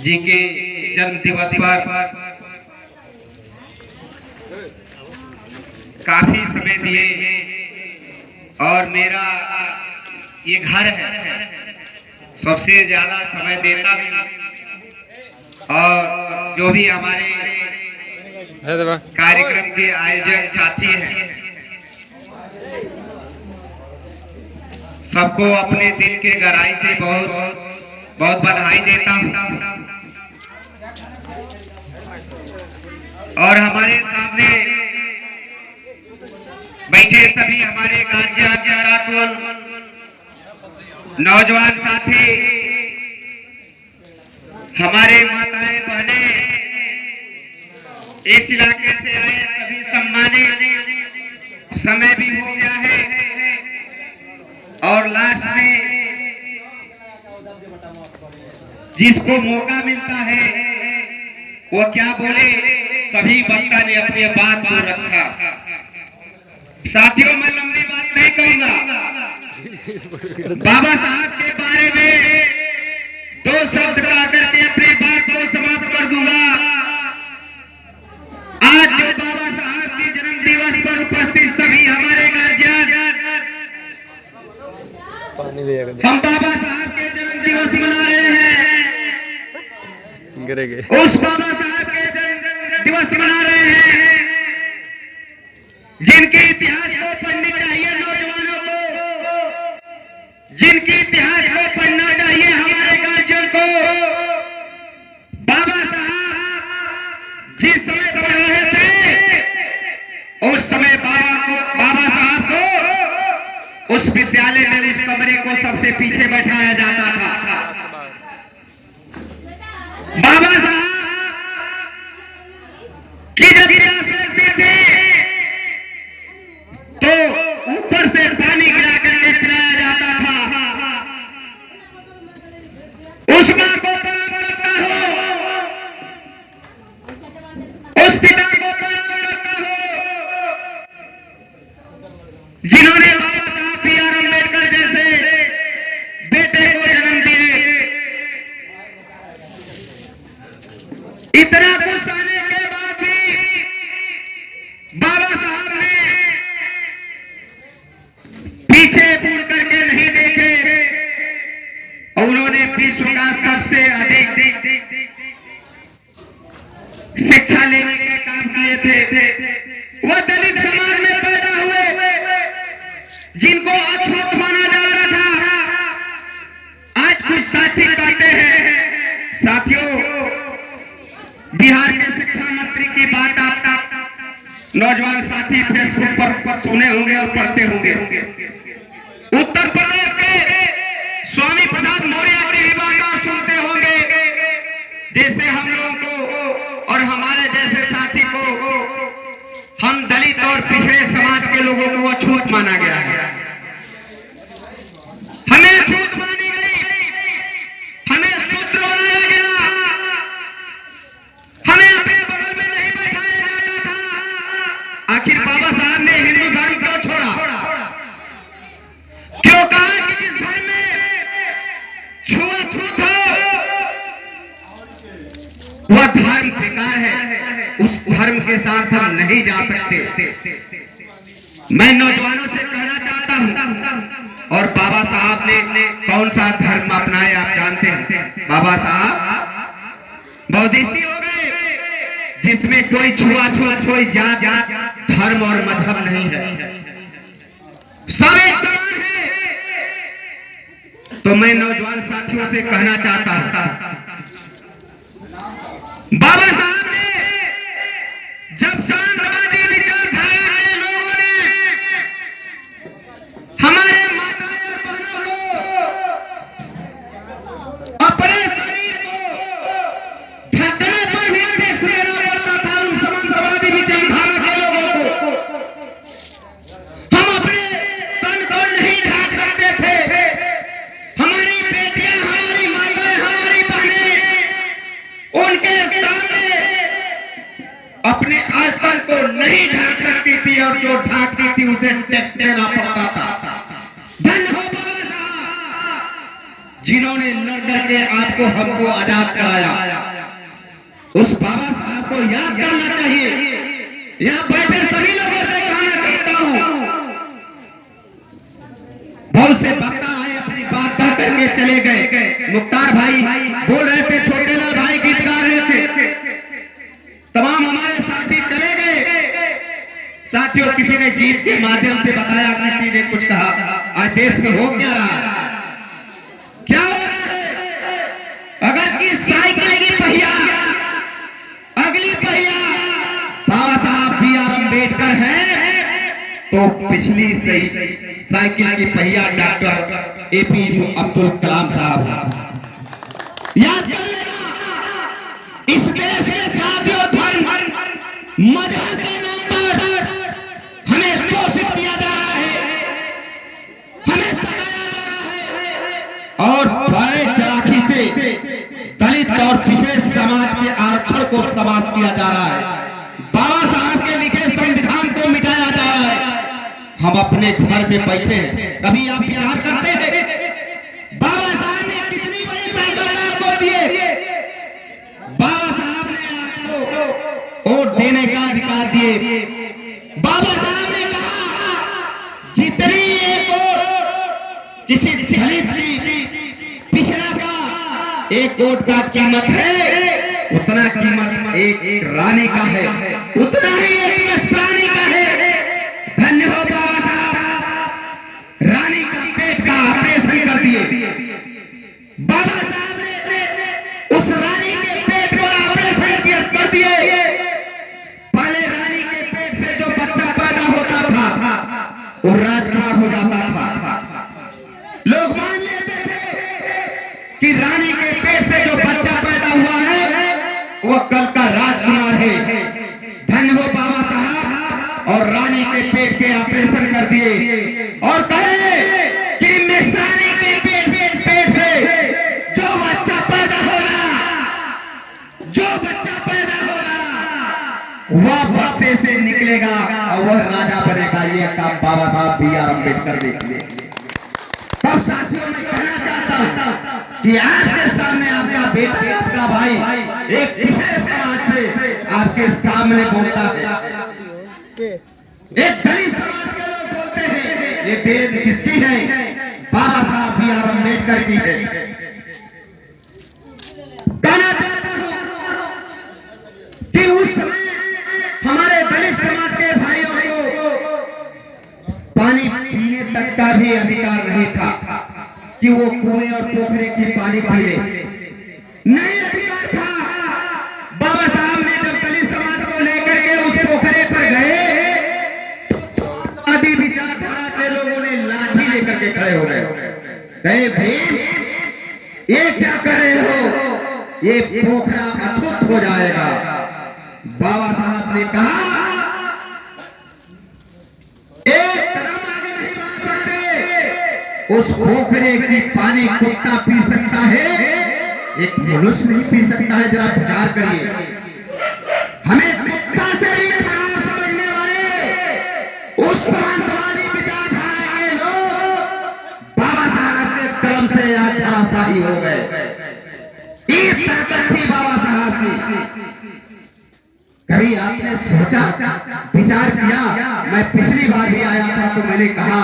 जी के जन्म दिवस पर काफी समय दिए और मेरा ये घर है, सबसे ज्यादा समय देता भी और जो भी हमारे कार्यक्रम के आयोजक साथी हैं सबको अपने दिल के गहराई से बहुत बहुत बधाई देता हूँ। और हमारे सामने बैठे सभी हमारे गार्जियन, नौजवान साथी, हमारे माताएं बहनें, इस इलाके से आए सभी सम्मानित, समय भी हो गया है और लास्ट में जिसको मौका मिलता है वो क्या बोले, सभी वक्ता ने अपने बात को रखा। साथियों, मैं लंबी बात नहीं कहूंगा, बाबा साहब के बारे में दो शब्द कह करके अपनी बात को समाप्त कर दूंगा। आज जो बाबा साहब के जन्म दिवस पर उपस्थित सभी हमारे गार्जियन, हम बाबा साहब के जन्म दिवस मना रहे हैं। उस बाबा साहब के जन्म दिवस मना रहे हैं जिनके इतिहास को पढ़नी चाहिए नौजवानों को, जिनके इतिहास को पढ़ना चाहिए हमारे गार्जियन को। बाबा साहब जिस समय पढ़ रहे थे उस समय बाबा साहब को उस विद्यालय में उस कमरे को सबसे पीछे बैठाया जाता था। बाबा साहब की जब प्यास लगती थी तो ऊपर से पानी गिरा करके पिलाया जाता था। उस मां को प्रणाम करता हूं, उस पिता को प्रणाम करता हूं जिन्होंने बाबा साहब B.R. अम्बेडकर जैसे बेटे को जन्म दिए। इतना कुछ आने के बाद भी बाबा साहब ने पीछे मुड़ करके नहीं देखे। उन्होंने विश्व का सबसे अधिक शिक्षा लेने के काम किए थे। वह दलित समाज में पैदा हुए जिनको अछूत माना जाता था। आज कुछ साथी कहते हैं, साथियों बिहार के शिक्षा मंत्री की बात आप नौजवान साथी फेसबुक पर सुने होंगे और पढ़ते होंगे। उत्तर प्रदेश के स्वामी प्रसाद मौर्य की ही बात आप सुनते होंगे, जैसे हम लोगों को और हमारे जैसे साथी को, हम दलित और पिछड़े समाज के लोगों को अछूत माना गया है। हमें अछूत मानी गई, हमें शूद्र बनाया गया, हमें अपने बगल में नहीं बैठाया जाता था। आखिर बाबा साहब ने हिंदू धर्म क्यों छोड़ा? क्यों कहा कि जिस धर्म में छुआछूत हो वह धर्म बेकार है, उस धर्म के साथ हम नहीं जा सकते। मैं नौजवानों से कहना चाहता हूं, और बाबा साहब ने कौन सा धर्म अपनाया आप जानते हैं? बाबा साहब बौद्धिस्टी हो गए, जिसमें कोई छुआछूत, कोई जात, धर्म और मजहब नहीं है, सब एक समान है। तो मैं नौजवान साथियों से कहना चाहता हूं, बाबा साहब ने जब शांतवादी विचारधारा के लोगों ने हमारे माताएं और बहनों को अपने शरीर को ढकने पर भी टैक्स देना पड़ता था, उन समाजवादी विचारधारा के लोगों को हम अपने तन को नहीं ढक सकते थे। हमारी बेटियां, हमारी माताएं, हमारी बहनें उनके सामने अपने आस्थान को नहीं ढक सकती थी, और जो ढकती थी उसे टैक्स देना पड़ता था। धन्य हो बाबा साहब जिन्होंने करके आपको हमको आजाद कराया। उस बाबा साहब को याद करना चाहिए। यहाँ बैठे सभी लोगों से कहना चाहता हूँ, बहुत से वक्ता आए अपनी बात कह करके चले गए। मुख्तार भाई बोल रहे थे, छोटे लाल भाई गीत गा रहे थे, तमाम हमारे साथी चले गए। साथियों, किसी ने गीत के माध्यम से बताया, किसी ने कुछ कहा। आज देश में हो क्या रहा है, क्या हो रहा है? अगर की साइकिल की पहिया, अगली पहिया बाबा साहब B.R. अम्बेडकर है, तो पिछली सही साइकिल की पहिया डॉक्टर APJ अब्दुल कलाम साहब। याद कर लेना, इस देश में जाति और धर्म मजहब के नाम पर हमें शोषित किया जा रहा है, हमें सताया जा रहा है और बड़े चलाकी से दलित और पिछड़े समाज के आरक्षण को समाप्त किया जा रहा है। बाबा साहब के लिखे संविधान को मिटाया जा रहा है। हम अपने घर में बैठे हैं, कभी आप विचार करते हैं बाबा साहब ने कितनी बड़ी ताकत आपको दिए? बाबा साहब ने आपको वोट देने का अधिकार दिए। बाबा साहब ने कहा, जितनी एक वोट किसी दलित की, पिछड़ा का एक वोट का कीमत है, उतना कीमत एक रानी का है, उतना ही एक नस्रानी का है। धन्य हो बाबा साहब, रानी का पेट का ऑपरेशन कर दिए। बाबा साहब ने उस रानी के पेट का ऑपरेशन कर दिए। पहले रानी के पेट से जो बच्चा पैदा होता था वो राजकुमार हो जाता था। लोग मान लेते थे कि रानी के पेट से जो बच्चा पैदा हुआ है वो कल का राजकुमार है। धन्य हो बाबा साहब, और रानी के पेट के ऑपरेशन कर दिए और कहे कि मिस्रानी के पेट से जो बच्चा पैदा होगा, जो बच्चा पैदा होगा वह बक्से से निकलेगा और वह राजा बनेगा। ये काम बाबा साहब B.R. अम्बेडकर ने किए। तब साथियों, मैं कहना चाहता हूं कि आपके सामने आपका बेटा, आपका भाई एक पिछड़े समाज से आपके सामने बोलता है, एक दलित समाज के लोग बोलते हैं ये देश किसकी है? बाबा साहब B.R. अम्बेडकर की है। कहना चाहता हूं कि उस समय हमारे दलित समाज के भाइयों को पानी पीने तक का भी अधिकार नहीं था कि वो कुएं और पोखरे की पानी पी ले, नहीं अधिकार था। बाबा साहब ने जब दलित समाज को लेकर के उस पोखरे पर गए तो आदि विचारधारा के लोगों ने लाठी लेकर के खड़े हो गए। कहे, भीम ये क्या कर रहे हो? ये पोखरा अछूत हो जाएगा। बाबा साहब ने कहा, एक कदम आगे नहीं बढ़ सकते। उस पोखरे की पानी कुत्ता पी सकता है, एक मनुष्य नहीं पी सकता है। जरा विचार करिए, हमें कुत्ता से भी खराब समझने वाले उस समाजवादी विचारधारा के लोग बाबा साहब के कलम से आज धराशायी हो गए। इस ताकत थी बाबा साहब की। कभी आपने सोचा, विचार किया? मैं पिछली बार भी आया था तो मैंने कहा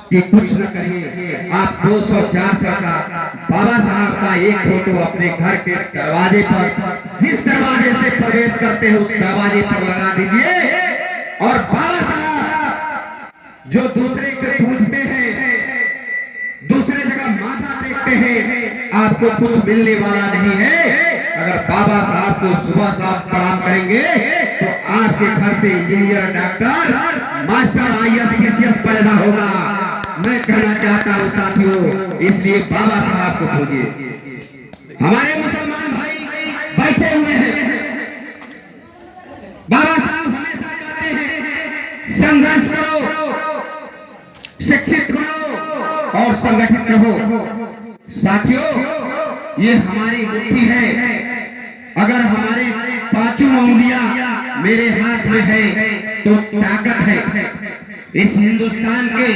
कि कुछ न करिए, आप 200-400 का बाबा साहब का एक फोटो अपने घर के दरवाजे पर, जिस दरवाजे से प्रवेश करते हैं उस दरवाजे पर लगा दीजिए। और बाबा साहब जो दूसरे को पूजते हैं, दूसरे जगह माथा टेकते हैं, आपको कुछ मिलने वाला नहीं है। अगर बाबा साहब को सुबह शाम प्रणाम करेंगे तो आपके घर से engineer, doctor, master, IAS, PCS पैदा होगा। मैं कहना चाहता हूं साथियों, इसलिए बाबा साहब को खोजिए। हमारे मुसलमान भाई बैठे हुए हैं। बाबा साहब हमेशा कहते हैं संघर्ष करो, शिक्षित बनो और संगठित रहो। साथियों, ये हमारी मुट्ठी है। अगर हमारी पांचों उंगलियां मेरे हाथ में है तो ताकत है। इस हिंदुस्तान के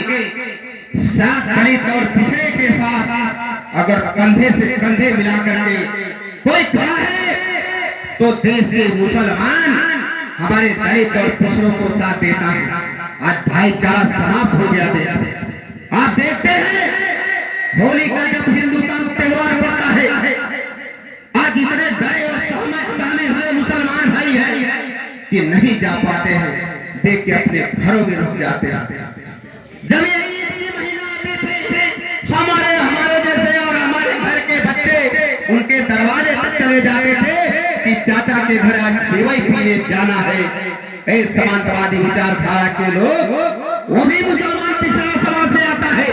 साथ दलित और पिछड़े के साथ अगर कंधे से कंधे मिला करके कोई खड़ा है तो देश के मुसलमान हमारे दलित और पिछड़ों को साथ देता है। आज भाईचारा समाप्त हो गया देश में। आप देखते हैं होली का जब हिंदू का त्योहार पड़ता है, आज इतने डरे और सहमे हुए मुसलमान भाई हैं कि नहीं जा पाते हैं, देख के अपने घरों में रुक जाते हैं। जब ये ईद की महीना आते थे, हमारे जैसे और हमारे घर के बच्चे उनके दरवाजे तक चले जाते थे कि चाचा के घर आज सेवई पीने जाना है। ऐसे समाजवादी विचारधारा के लोग, वो भी मुसलमान पिछड़ा समाज से आता है,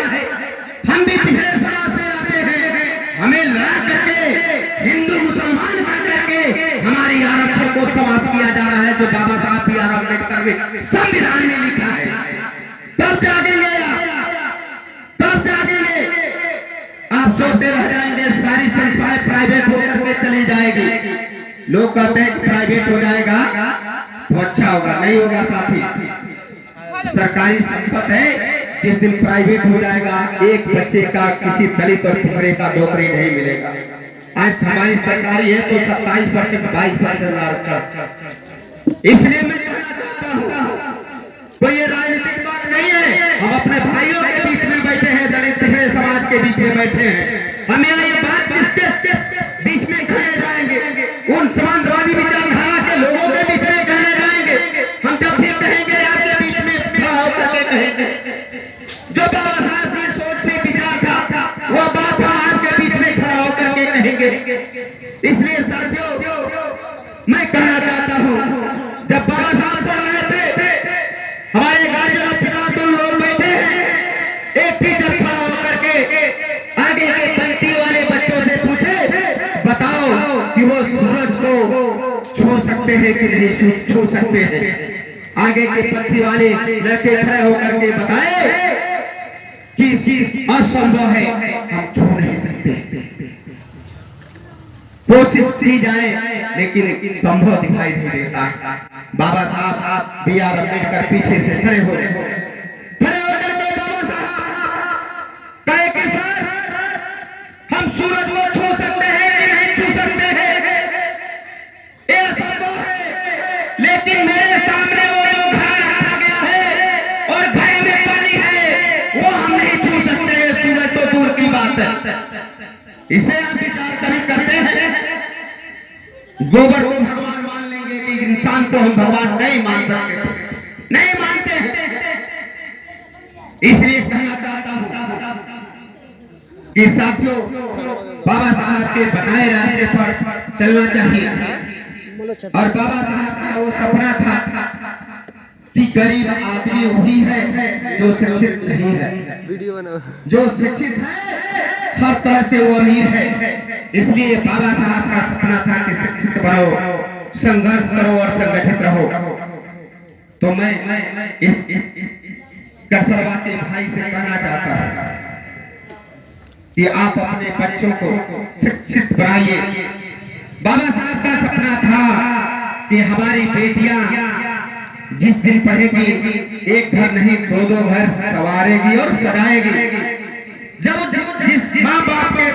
हम भी पिछड़े समाज से आते हैं। हमें लड़ा करके हिंदू मुसलमान कर करके हमारी आरक्षण को समाप्त किया जा रहा है, जो बाबा साहब बी आर अम्बेडकर ने संविधान में लिखा है। तब जागेंगे तब जागेंगे। आप सोते रह जाएंगे, सारी संस्थाएं प्राइवेट होकर के चली जाएगी। लोग कहते हैं कि प्राइवेट हो जाएगा तो अच्छा होगा, नहीं होगा साथी। सरकारी संपत्ति है, जिस दिन प्राइवेट हो जाएगा एक बच्चे का किसी दलित और पिछड़े का नौकरी नहीं मिलेगा। आज हमारी सरकारी है तो 27% 22% आरक्षण। इसलिए मैं कहना चाहता हूँ, कोई ये राजनीतिक बात नहीं है। हम अपने भाइयों के बीच में बैठे हैं, दलित पिछड़े समाज के बीच में बैठे हैं। हम यहाँ ये बात किसके बीच में कहने जाएंगे? उन समाजवादी विचारधारा के लोगों के बीच में कहने जाएंगे। हम जब भी कहेंगे आपके बीच में खड़ा होकर के कहेंगे। जो बाबा साहब की सोच पे विचार था, वह बात हम आपके बीच में खड़ा होकर के कहेंगे। इसलिए साथियों, मैं कहना चाहता हूँ, जब बाबा साहब पढ़ाए थे, हमारे गार्जियन और पिता तो लोग बैठे हैं। एक टीचर खड़ा होकर के आगे के पंक्ति वाले बच्चों से पूछे, बताओ कि वो सूरज को छू सकते हैं कि नहीं छू सकते हैं। आगे के पंक्ति वाले लड़के खड़े होकर के बताए कि असंभव है, हम छू नहीं सकते। कोशिश की जाए लेकिन संभव दिखाई नहीं देता। बाबा साहब बी आर अम्बेडकर पीछे से खड़े हो गए, खड़े होकर के बाबा साहब कहे कि सर, हम सूरज को छू सकते हैं कि नहीं छू सकते हैं, ये असंभव है। लेकिन मेरे सामने वो जो घड़ा रखा गया है और घड़े में पानी है, वो हम नहीं छू सकते हैं। सूरज तो दूर की बात है। इसमें आप विचार कभी करते हैं? गोबर को भगवान मान लेंगे कि इंसान को हम भगवान नहीं मान सकते थे, नहीं मानते हैं। इसलिए कहना चाहता हूं कि साथियों, बाबा साहब के बताए रास्ते पर चलना चाहिए। और बाबा साहब का वो सपना था कि गरीब आदमी वही है जो शिक्षित नहीं है, जो शिक्षित है हर तरह से वो अमीर है। इसलिए बाबा साहब का सपना था कि शिक्षित बनो, संघर्ष करो और संगठित रहो। तो मैं इस कसरवाती भाई से कहना चाहता हूं कि आप अपने बच्चों को शिक्षित बनाइए। बाबा साहब का सपना था कि हमारी बेटियां जिस दिन पढ़ेगी, एक घर नहीं 2-2 घर संवारेगी और सजाएगी। जब जिस माँ बाप के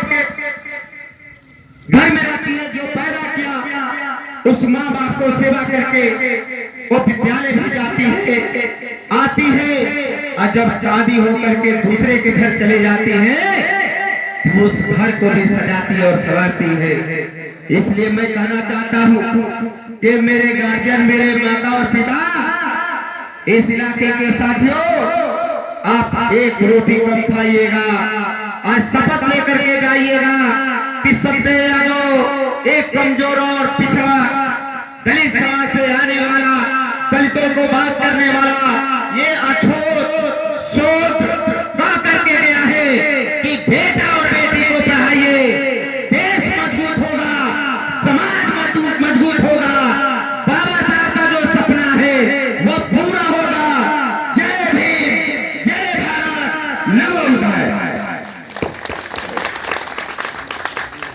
घर में रहती है, जो पैदा किया, उस माँ बाप को सेवा करके वो विद्यालय भी जाती है, आती है, और जब शादी होकर के दूसरे के घर चले जाती है, तो उस घर को भी सजाती और संवारती है। इसलिए मैं कहना चाहता हूँ कि मेरे गार्जियन, मेरे माता और पिता, इस इलाके के साथियों, आप एक रोटी कम खाइएगा। आज शपथ लेकर के जाइएगा कि सत्यदेव यादव एक कमजोर और पिछड़ा दलित समाज से आने वाला, दलितों को बात करने वाला